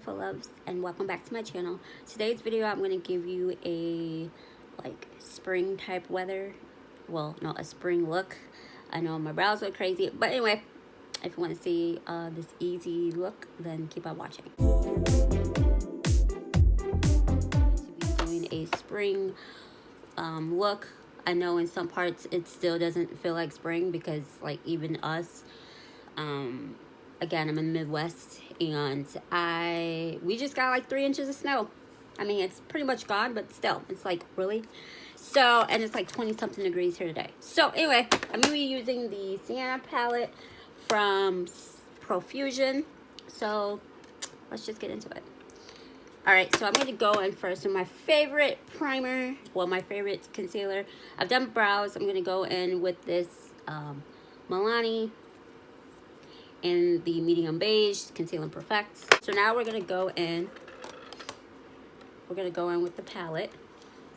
beautiful loves, and welcome back to my channel. Today's video I'm going to give you a spring type weather, well, no, a spring look. I know my brows look crazy, but anyway, if you want to see this easy look, then keep on watching. To be doing a spring look. I know in some parts it still doesn't feel like spring because like even us, again, I'm in the Midwest, and we just got like 3 inches of snow. I mean, it's pretty much gone, but still, it's like, really? So, and it's like 20 something degrees here today. So anyway, I'm gonna be using the Sienna palette from Profusion. So let's just get into it. All right, so I'm gonna go in first with my favorite primer, well, my favorite concealer. I've done brows. I'm gonna go in with this Milani in the medium beige, Conceal and Perfect. So now we're gonna go in. We're gonna go in with the palette,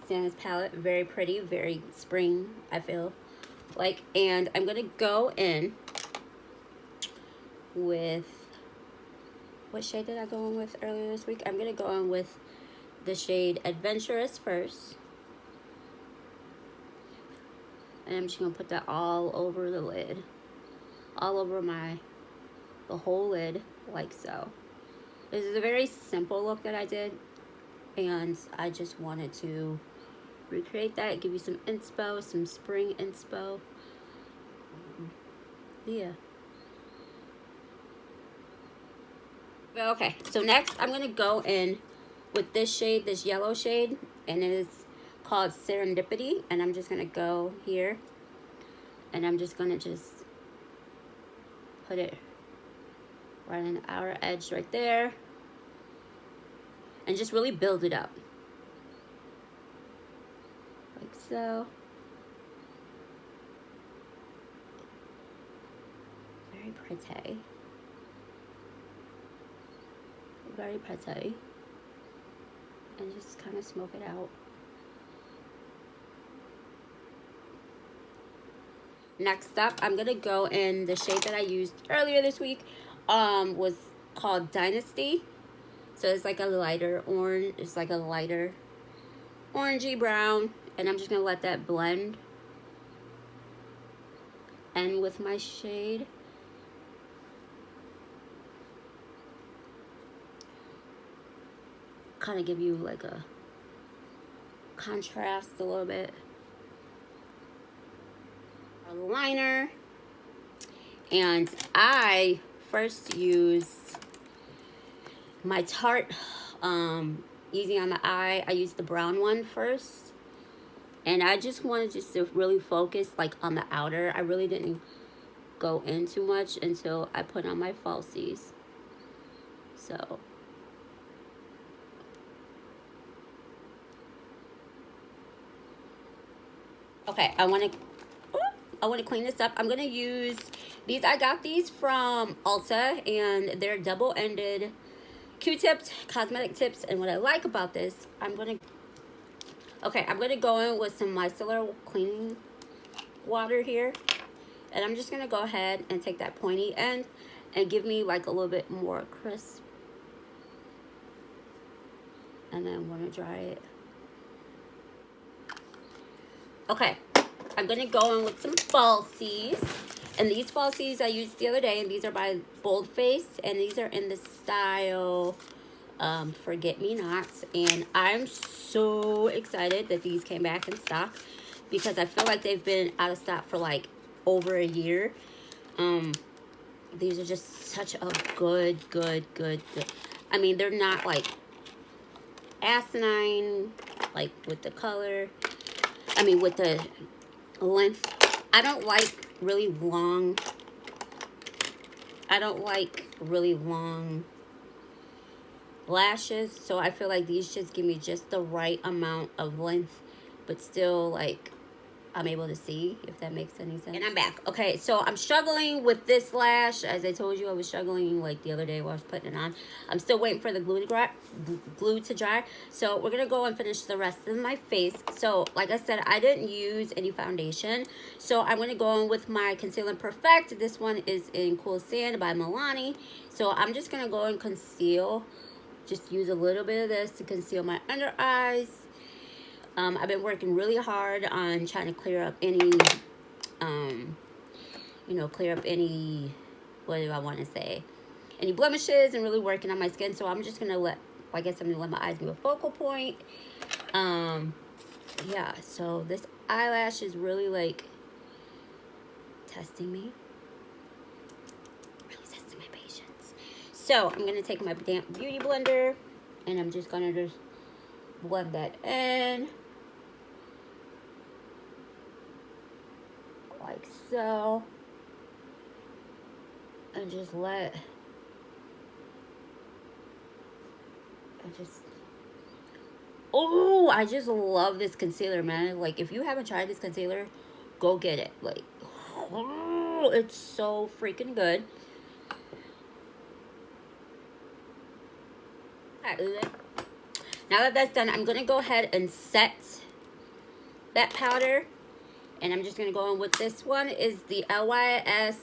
Sienna's palette. Very pretty, very spring, I feel like. And I'm gonna go in with, what shade did I go in with earlier this week? I'm gonna go in with the shade Adventurous first. And I'm just gonna put that all over the lid. All over the whole lid, like so. This is a very simple look that I did, and I just wanted to recreate that, give you some inspo, some spring inspo. Yeah. Okay, so next I'm gonna go in with this shade, this yellow shade, and it is called Serendipity. And I'm just gonna go here, and I'm just gonna put it right on the outer edge right there, and just really build it up like so. Very pretty. Very pretty. And just kind of smoke it out. Next up, I'm gonna go in the shade that I used earlier this week. Was called Dynasty. So it's like a lighter orange. It's like a lighter orangey brown, and I'm just gonna let that blend. And with my shade, kind of give you like a contrast a little bit. A liner, and I first use my Tarte Easy on the Eye. I used the brown one first, and I just wanted to really focus like on the outer. I really didn't go in too much until I put on my falsies. So okay, I want to clean this up. I'm going to use these. I got these from Ulta, and they're double-ended Q-tips, cosmetic tips. And what I like about this, I'm going to go in with some micellar cleaning water here. And I'm just going to go ahead and take that pointy end and give me like a little bit more crisp. And then I'm going to dry it. Okay, I'm going to go in with some falsies. And these falsies I used the other day, and these are by BOLDFACE, and these are in the style Forget Me Nots. And I'm so excited that these came back in stock, because I feel like they've been out of stock for like over a year. These are just such a good. I mean, they're not like asinine, like with the color. I mean, with the length. I don't like really long lashes, so I feel like these just give me just the right amount of length, but still like I'm able to see, if that makes any sense. And I'm back. Okay, so I'm struggling with this lash. As I told you, I was struggling like the other day while I was putting it on. I'm still waiting for the glue to dry. So we're gonna go and finish the rest of my face. So like I said, I didn't use any foundation, so I'm gonna go in with my Conceal and Perfect. This one is in Cool Sand by Milani. So I'm just gonna go and conceal just use a little bit of this to conceal my under eyes. I've been working really hard on trying to clear up any, you know, clear up any, what do I want to say, any blemishes, and really working on my skin. So I'm just going to let, I guess I'm going to let my eyes be a focal point. Yeah, so this eyelash is really like testing me. Really testing my patience. So I'm going to take my damp beauty blender and I'm just going to just blend that in. Like so. And just let, oh, I just love this concealer, man. Like, if you haven't tried this concealer, go get it. Like, oh, it's so freaking good. Now that that's done, I'm gonna go ahead and set that powder, and I'm just gonna go in with this one. Is the LYS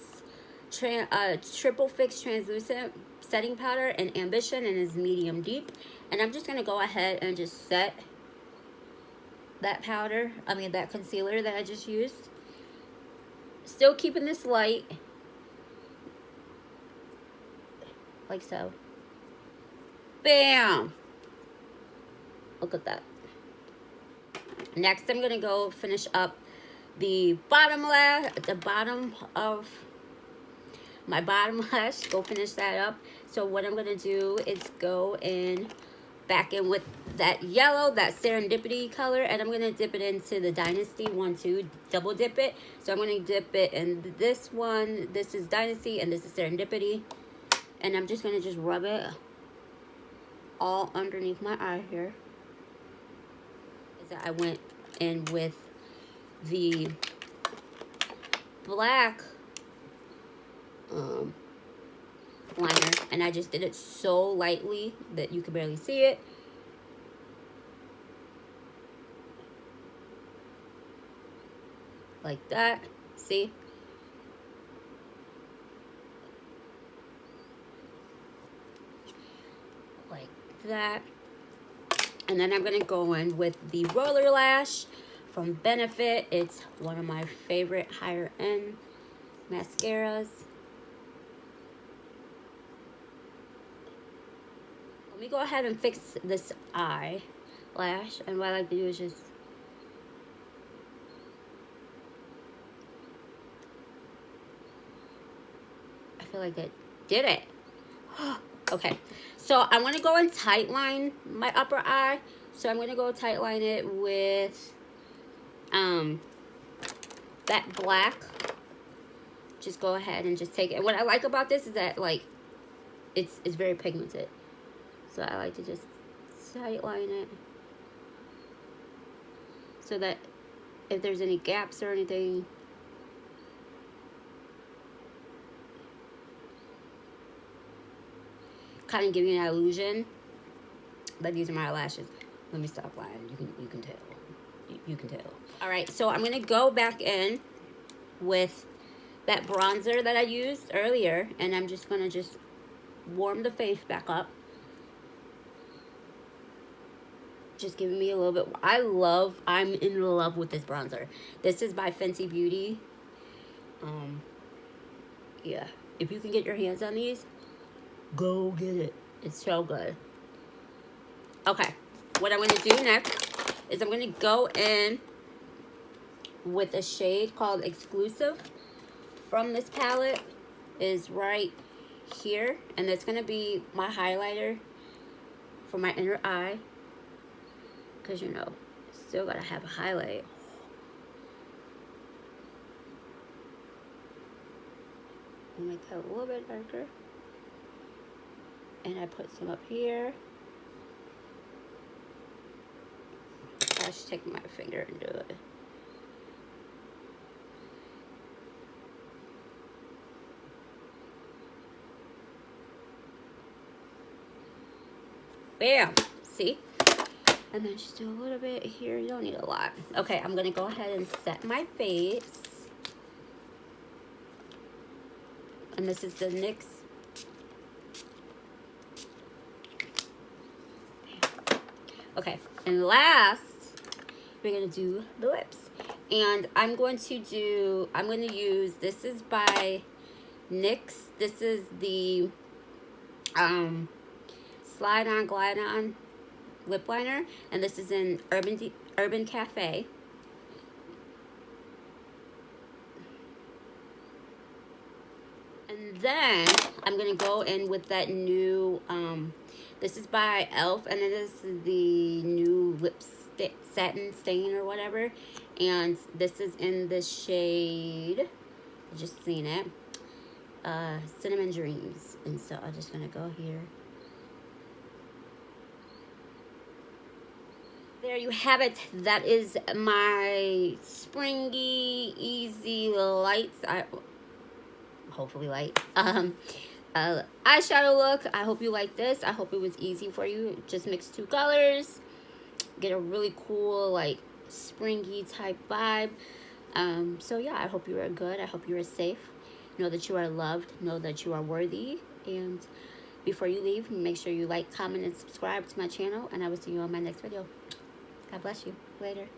Triple Fix Translucent Setting Powder in Ambition, and is medium deep. And I'm just gonna go ahead and just set that powder, that concealer that I just used. Still keeping this light, like so. Bam! Look at that. Next, I'm gonna go finish up the bottom lash, the bottom of my bottom lash. Go finish that up. So what I'm gonna do is go in, back in with that yellow, that Serendipity color, and I'm gonna dip it into the Dynasty 1-2, double dip it. So I'm gonna dip it in this one. This is Dynasty and this is Serendipity, and I'm just gonna just rub it all underneath my eye here. I went in with the black liner, and I just did it so lightly that you could barely see it. Like that. See? Like that. And then I'm going to go in with the Roller Lash from Benefit. It's one of my favorite higher end mascaras. Let me go ahead and fix this eyelash. And what I like to do is just I feel like that did it. Okay, so I want to go and tight line my upper eye. So I'm going to go tight line it with that black. Just go ahead and just take it. And what I like about this is that, like, it's very pigmented. So I like to just tight line it so that if there's any gaps or anything, kind of give you an illusion that these are my eyelashes. Let me stop lying. You can tell. You can tell. All right, so I'm gonna go back in with that bronzer that I used earlier, and I'm just gonna just warm the face back up. Just giving me a little bit. I'm in love with this bronzer. This is by Fenty Beauty. Yeah, if you can get your hands on these, go get it. It's so good. Okay, what I'm going to do next is I'm going to go in with a shade called Exclusive from this palette. Is right here, and it's going to be my highlighter for my inner eye, because you know, still got to have a highlight. I'll make that a little bit darker. And I put some up here. I should take my finger and do it. Bam! See? And then just do a little bit here. You don't need a lot. Okay, I'm gonna go ahead and set my face. And this is the NYX Okay, and last, we're gonna do the lips. And I'm going to use, this is by NYX. This is the Slide On Glide On lip liner, and this is in Urban Cafe. And then I'm gonna go in with that new this is by Elf, and it is the new lipstick satin stain or whatever, and this is in the shade, I just seen it, Cinnamon Dreams. And so I'm just gonna go here. There you have it. That is my springy, easy, light, hopefully light, eyeshadow look. I hope you like this. I hope it was easy for you. Just mix 2 colors, get a really cool, like, springy type vibe. So yeah, I hope you are good. I hope you are safe. Know that you are loved. Know that you are worthy. And before you leave, make sure you like, comment, and subscribe to my channel. And I will see you on my next video. God bless you. Later.